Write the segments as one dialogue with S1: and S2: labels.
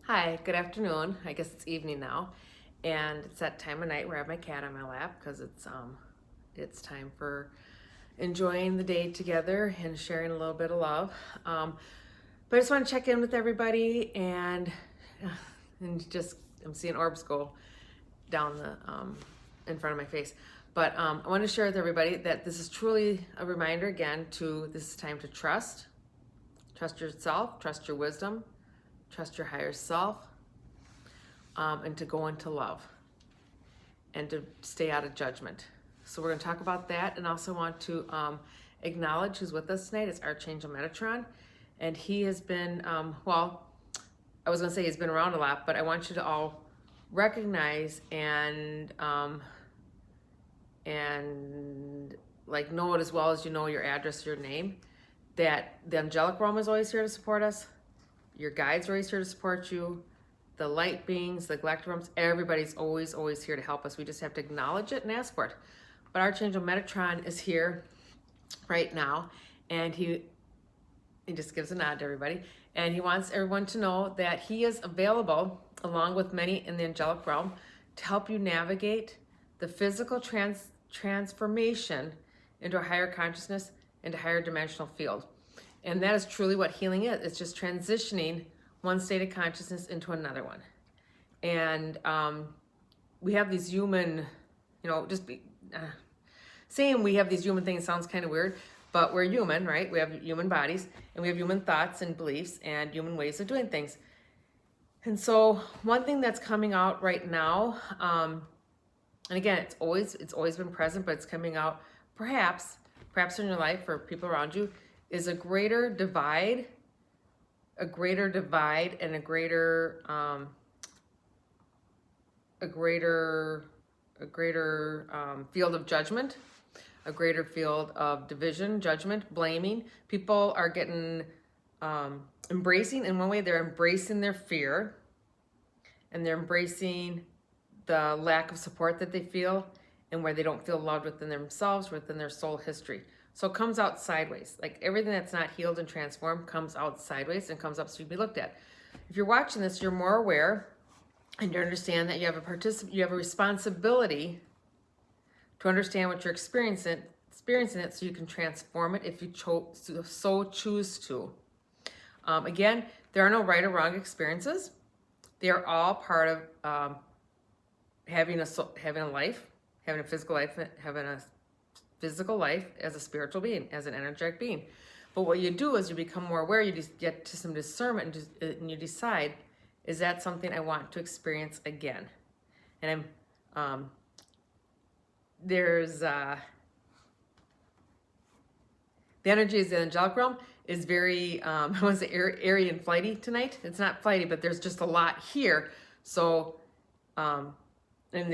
S1: Hi, good afternoon. I guess it's evening now, and it's that time of night where I have my cat on my lap because it's time for enjoying the day together and sharing a little bit of love. But I just want to check in with everybody and just I'm seeing orbs go down the in front of my face. But I want to share with everybody that this is truly a reminder again to this is time to trust yourself, trust your wisdom, trust your higher self, and to go into love and to stay out of judgment. So we're going to talk about that, and also want to acknowledge who's with us tonight. It's Archangel Metatron, and he has been I was going to say he's been around a lot, but I want you to all recognize and like know it as well as you know your address, your name. That the angelic realm is always here to support us. Your guides are always here to support you. The light beings, the galactic realms, everybody's always here to help us. We just have to acknowledge it and ask for it. But Archangel Metatron is here right now, and he just gives a nod to everybody, and he wants everyone to know that he is available, along with many in the angelic realm, to help you navigate the physical transformation into a higher consciousness, into a higher dimensional field. And that is truly what healing is. It's just transitioning one state of consciousness into another one. And we have these human, saying we have these human things sounds kind of weird, but we're human, right? We have human bodies, and we have human thoughts and beliefs and human ways of doing things. And so one thing that's coming out right now, and again, it's always been present, but it's coming out perhaps in your life for people around you, is a greater divide and a greater field of judgment, a greater field of division, judgment, blaming. People are getting embracing, in one way, they're embracing their fear, and they're embracing the lack of support that they feel, and where they don't feel loved within themselves, within their soul history. So it comes out sideways. Like everything that's not healed and transformed comes out sideways and comes up to be looked at. If you're watching this, you're more aware, and you understand that you have a responsibility to understand what you're experiencing it, so you can transform it if you so choose to. Again, there are no right or wrong experiences. They are all part of having a life, having a physical life, having a physical life as a spiritual being, as an energetic being. But what you do is you become more aware, you just get to some discernment, and you decide, is that something I want to experience again? And there's the energy is the angelic realm is very I want to say airy and flighty tonight. It's not flighty, but there's just a lot here. So and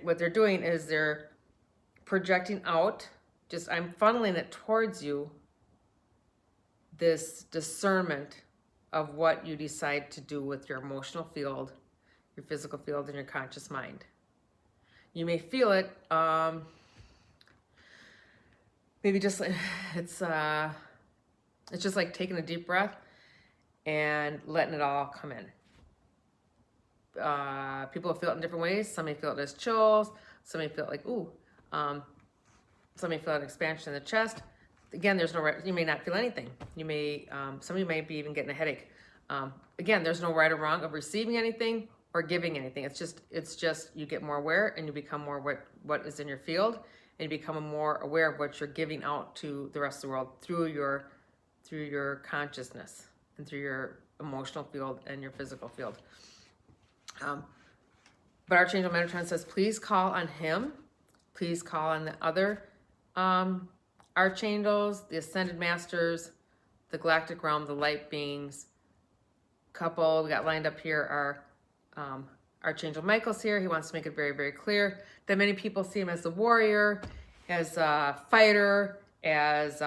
S1: what they're doing is they're projecting out, I'm funneling it towards you, this discernment of what you decide to do with your emotional field, your physical field, and your conscious mind. You may feel it, maybe just, it's just like taking a deep breath and letting it all come in. People feel it in different ways. Some may feel it as chills. Some may feel it like, ooh. Some may feel an expansion in the chest. Again, there's no right, you may not feel anything. You may, some of you may be even getting a headache. Again, there's no right or wrong of receiving anything or giving anything. It's just you get more aware, and you become more what is in your field, and you become more aware of what you're giving out to the rest of the world through your consciousness and through your emotional field and your physical field. But Archangel Metatron says, please call on him. Please call on the other archangels, the ascended masters, the galactic realm, the light beings. Couple we got lined up here are Archangel Michael's here. He wants to make it very, very clear that many people see him as the warrior, as a fighter, as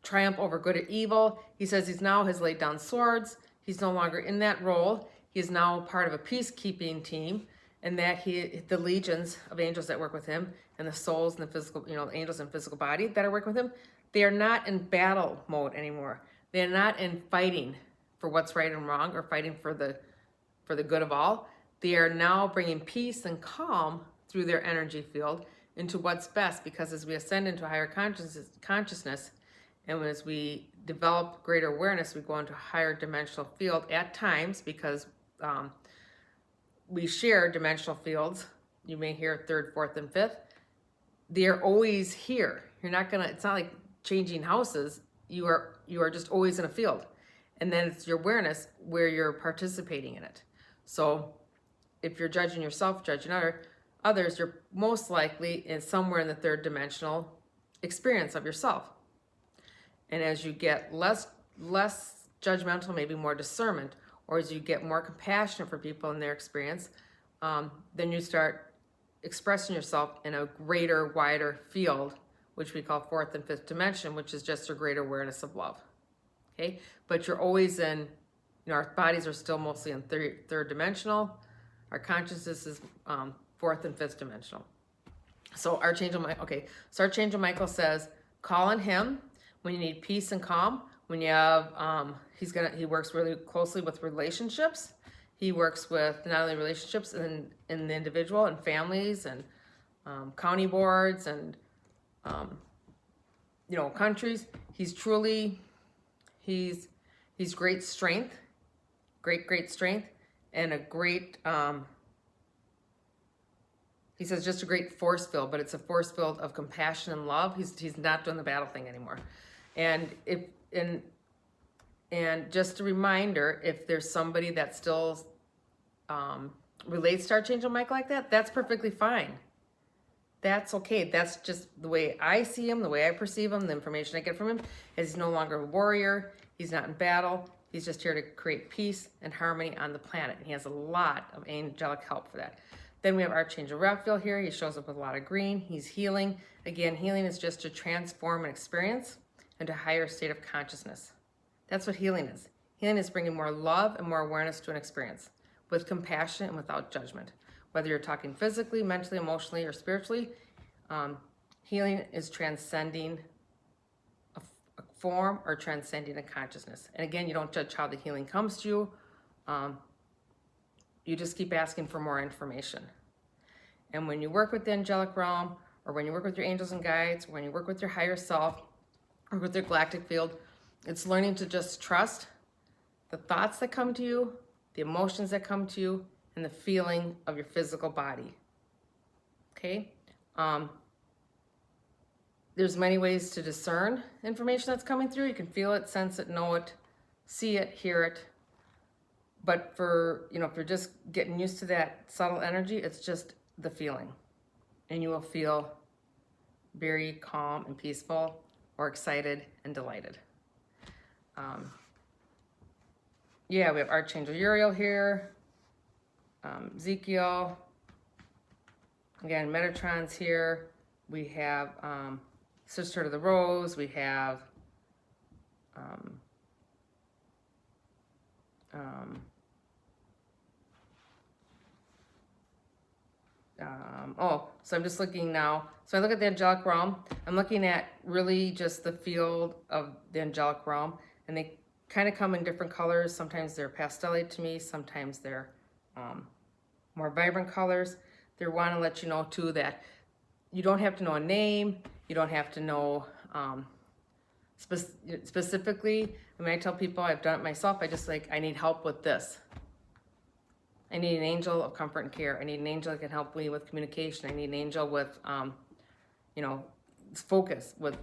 S1: triumph over good or evil. He says he's now has laid down swords. He's no longer in that role. He is now part of a peacekeeping team, and that the legions of angels that work with him, and the souls and the physical, angels in physical body that are working with him, they are not in battle mode anymore. They are not in fighting for what's right and wrong or fighting for the good of all. They are now bringing peace and calm through their energy field into what's best, because as we ascend into higher consciousness, and as we develop greater awareness, we go into a higher dimensional field at times, because we share dimensional fields. You may hear third, fourth, and fifth. They're always here. You're not gonna, it's not like changing houses. You are just always in a field. And then it's your awareness where you're participating in it. So if you're judging yourself, judging others, you're most likely in somewhere in the third dimensional experience of yourself. And as you get less judgmental, maybe more discernment, or as you get more compassionate for people in their experience, then you start expressing yourself in a greater, wider field, which we call fourth and fifth dimension, which is just a greater awareness of love. Okay, but you're always in, our bodies are still mostly in third dimensional. Our consciousness is fourth and fifth dimensional. So Archangel Michael says, call on him when you need peace and calm. When you have, he works really closely with relationships. He works with not only relationships in the individual and families and county boards and countries. He's great strength, great strength, and a great, he says just a great force field, but it's a force field of compassion and love. He's not doing the battle thing anymore. And just a reminder, if there's somebody that still relates to Archangel Michael like that, that's perfectly fine. That's okay. That's just the way I see him, the way I perceive him, the information I get from him, is he's no longer a warrior. He's not in battle. He's just here to create peace and harmony on the planet. And he has a lot of angelic help for that. Then we have Archangel Raphael here. He shows up with a lot of green. He's healing. Again, healing is just to transform an experience into a higher state of consciousness. That's what healing is. Healing is bringing more love and more awareness to an experience with compassion and without judgment. Whether you're talking physically, mentally, emotionally, or spiritually, healing is transcending a form or transcending a consciousness. And again, you don't judge how the healing comes to you. You just keep asking for more information. And when you work with the angelic realm, or when you work with your angels and guides, or when you work with your higher self, or with your galactic field, it's learning to just trust the thoughts that come to you, the emotions that come to you, and the feeling of your physical body. Okay? There's many ways to discern information that's coming through. You can feel it, sense it, know it, see it, hear it. But for, if you're just getting used to that subtle energy, it's just the feeling. And you will feel very calm and peaceful, or excited and delighted. We have Archangel Uriel here, Ezekiel, again, Metatron's here. We have Sister of the Rose. We have so I'm just looking now. So I look at the angelic realm. I'm looking at really just the field of the angelic realm, and they kind of come in different colors. Sometimes they're pastel to me. Sometimes they're more vibrant colors. They want to let you know too that you don't have to know a name. You don't have to know specifically. I tell people, I've done it myself. I need help with this. I need an angel of comfort and care. I need an angel that can help me with communication. I need an angel with, focus, with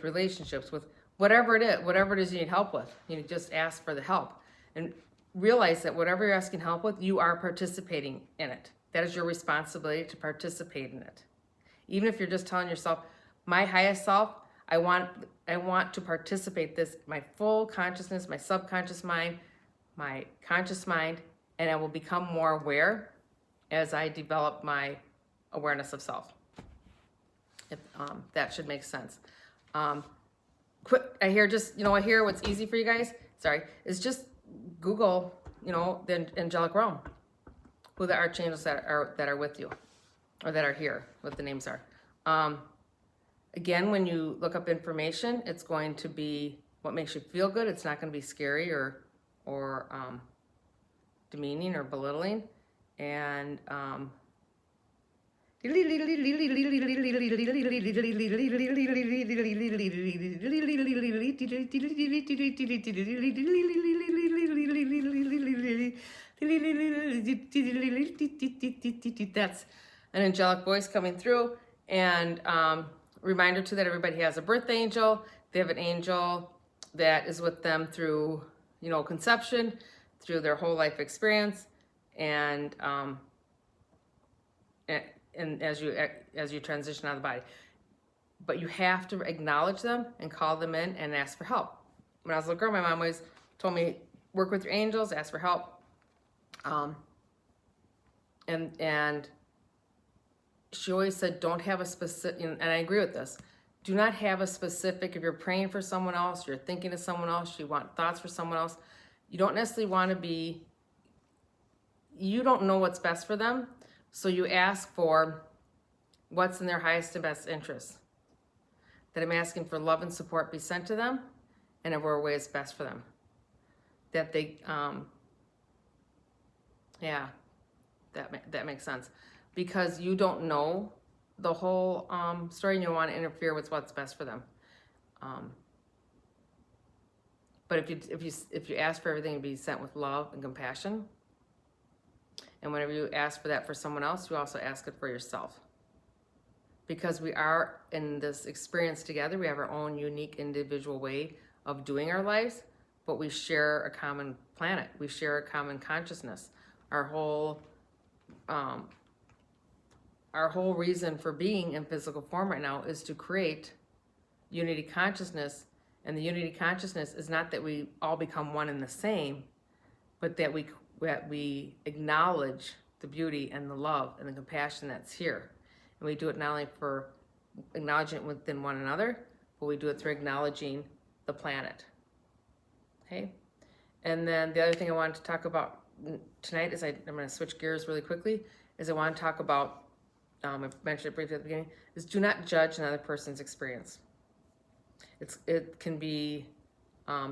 S1: relationships, with whatever it is you need help with. You just ask for the help, and realize that whatever you're asking help with, you are participating in it. That is your responsibility to participate in it. Even if you're just telling yourself, my highest self, I want to participate this, my full consciousness, my subconscious mind, my conscious mind, and I will become more aware as I develop my awareness of self. If that should make sense. I hear what's easy for you guys, is just Google, the angelic realm, who the archangels that are with you, or that are here, what the names are. Again, when you look up information, it's going to be what makes you feel good. It's not going to be scary or demeaning or belittling. And that's an angelic voice coming through. And reminder too that everybody has a birth angel. They have an angel that is with them through, you know, conception, through their whole life experience, and as you transition out of the body. But you have to acknowledge them and call them in and ask for help. When I was a little girl, my mom always told me, work with your angels, ask for help. And she always said, don't have a specific, and I agree with this, do not have a specific, if you're praying for someone else, you're thinking of someone else, you want thoughts for someone else, you don't necessarily want to be, you don't know what's best for them, so you ask for what's in their highest and best interest. That I'm asking for love and support be sent to them, and in whatever way is best for them. That they, yeah, that makes sense. Because you don't know the whole story, and you don't want to interfere with what's best for them. But if you ask for everything to be sent with love and compassion, and whenever you ask for that for someone else, you also ask it for yourself. Because we are in this experience together, we have our own unique individual way of doing our lives, but we share a common planet. We share a common consciousness. Our whole reason for being in physical form right now is to create unity consciousness. And the unity consciousness is not that we all become one and the same, but that we acknowledge the beauty and the love and the compassion that's here. And we do it not only for acknowledging it within one another, but we do it through acknowledging the planet. Okay? And then the other thing I wanted to talk about tonight is I'm going to switch gears really quickly, is I want to talk about, I mentioned it briefly at the beginning, is do not judge another person's experience. It can be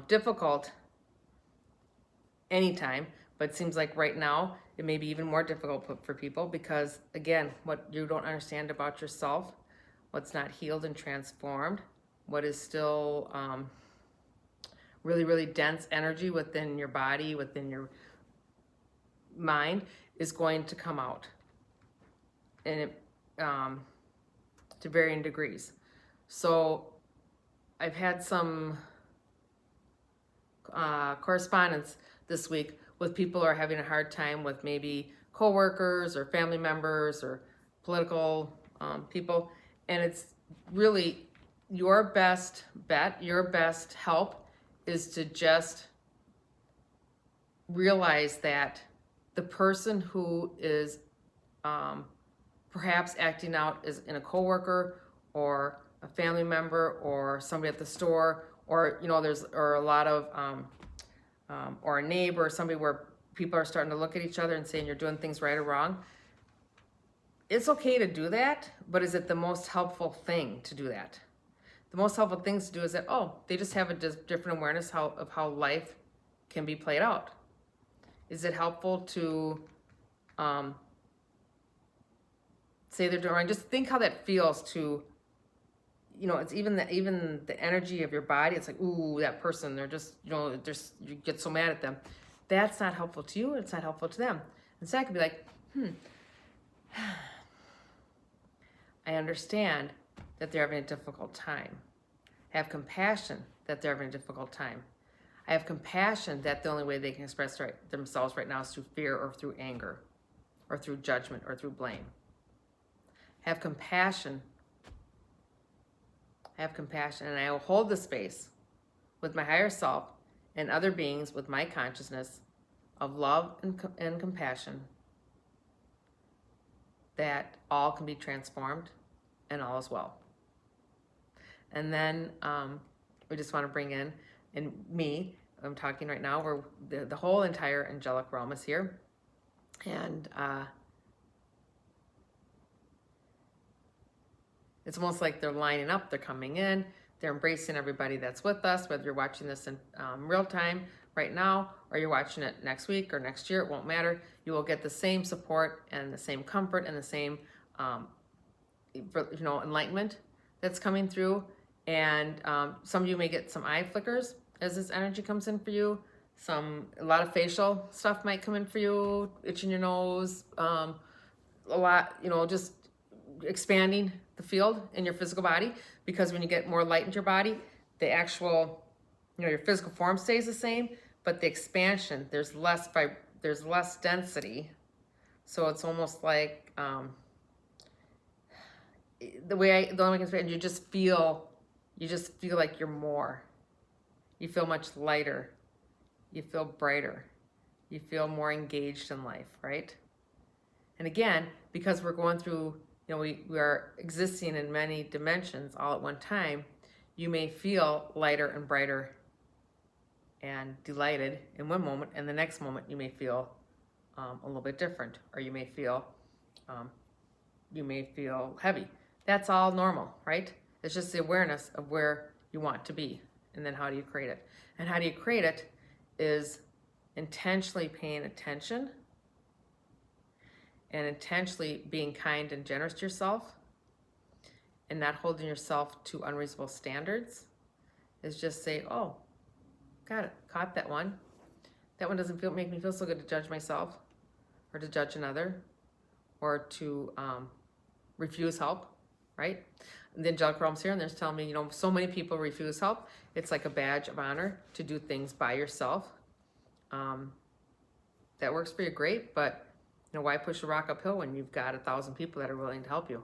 S1: difficult anytime, but it seems like right now it may be even more difficult for people because, again, what you don't understand about yourself, what's not healed and transformed, what is still really, really dense energy within your body, within your mind, is going to come out, and to varying degrees. So I've had some correspondence this week with people who are having a hard time with maybe coworkers or family members or political people, and it's really your best bet, your best help is to just realize that the person who is perhaps acting out as in a coworker or a family member or somebody at the store, or or a lot of or a neighbor or somebody where people are starting to look at each other and saying you're doing things right or wrong. It's okay to do that, but is it the most helpful thing to do that? The most helpful thing to do is that, they just have a different awareness of how life can be played out. Is it helpful to say they're doing wrong? Just think how that feels to, it's even the energy of your body. It's like, ooh, that person, they're just, you get so mad at them. That's not helpful to you. It's not helpful to them. Instead, I could be like, I understand that they're having a difficult time. I have compassion that they're having a difficult time. I have compassion that the only way they can express themselves right now is through fear or through anger or through judgment or through blame. I have compassion, and I will hold the space with my higher self and other beings with my consciousness of love and compassion, that all can be transformed and all is well. And then we just want to bring in, and me, I'm talking right now, where the whole entire angelic realm is here. And it's almost like they're lining up, they're coming in, They're embracing everybody that's with us, whether you're watching this in real time right now, or you're watching it next week or next year, it won't matter. You will get the same support and the same comfort and the same, enlightenment that's coming through. And some of you may get some eye flickers as this energy comes in for you. A lot of facial stuff might come in for you, itching your nose, a lot, just expanding the field in your physical body, because when you get more light into your body, the actual, your physical form stays the same, but the expansion, there's less density. So it's almost like, the only way I can explain, you just feel like you're more. You feel much lighter. You feel brighter. You feel more engaged in life, right? And again, because we're going through, we are existing in many dimensions all at one time, you may feel lighter and brighter and delighted in one moment, and the next moment you may feel a little bit different, or you may feel heavy. That's all normal, right? It's just the awareness of where you want to be, and then how do you create it? And how do you create it is intentionally paying attention and intentionally being kind and generous to yourself, and not holding yourself to unreasonable standards. Is just say, oh, got it, caught that one. That one doesn't make me feel so good to judge myself, or to judge another, or to refuse help, right? The Angelic Realm's here, and they're telling me, so many people refuse help. It's like a badge of honor to do things by yourself. That works for you, great, but why push the rock uphill when you've got 1,000 people that are willing to help you?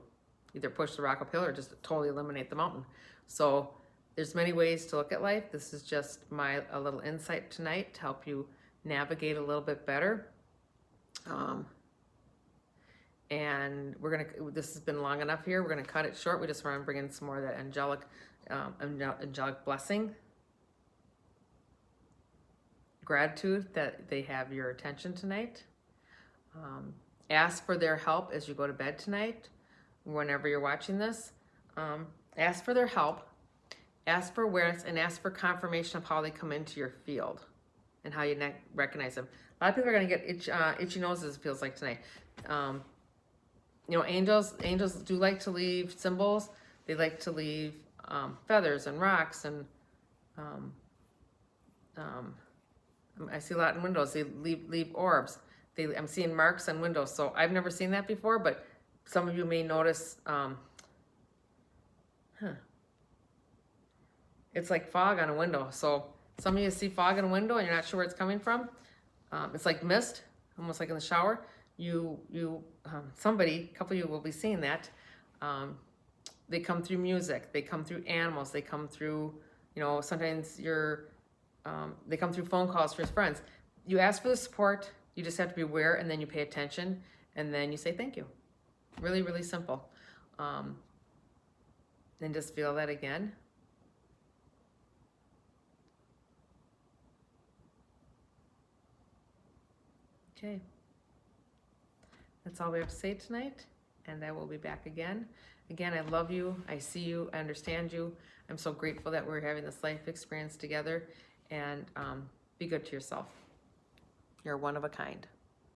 S1: Either push the rock uphill or just totally eliminate the mountain. So there's many ways to look at life. This is just a little insight tonight to help you navigate a little bit better. And this has been long enough here. We're gonna cut it short. We just want to bring in some more of that angelic blessing. Gratitude that they have your attention tonight. Ask for their help as you go to bed tonight, whenever you're watching this. Ask for their help, ask for awareness, and ask for confirmation of how they come into your field and how you recognize them. A lot of people are going to get itchy noses, it feels like tonight. Angels do like to leave symbols. They like to leave feathers and rocks, and I see a lot in windows. They leave orbs. I'm seeing marks on windows. So I've never seen that before, but some of you may notice, it's like fog on a window. So some of you see fog on a window and you're not sure where it's coming from. It's like mist, almost like in the shower. Somebody, a couple of you will be seeing that. They come through music. They come through animals. They come through, sometimes they come through phone calls for his friends. You ask for the support. You just have to be aware, and then you pay attention, and then you say thank you. Really, really simple. Then just feel that again. Okay. That's all we have to say tonight, and I will be back again. Again, I love you. I see you. I understand you. I'm so grateful that we're having this life experience together, and be good to yourself. You're one of a kind.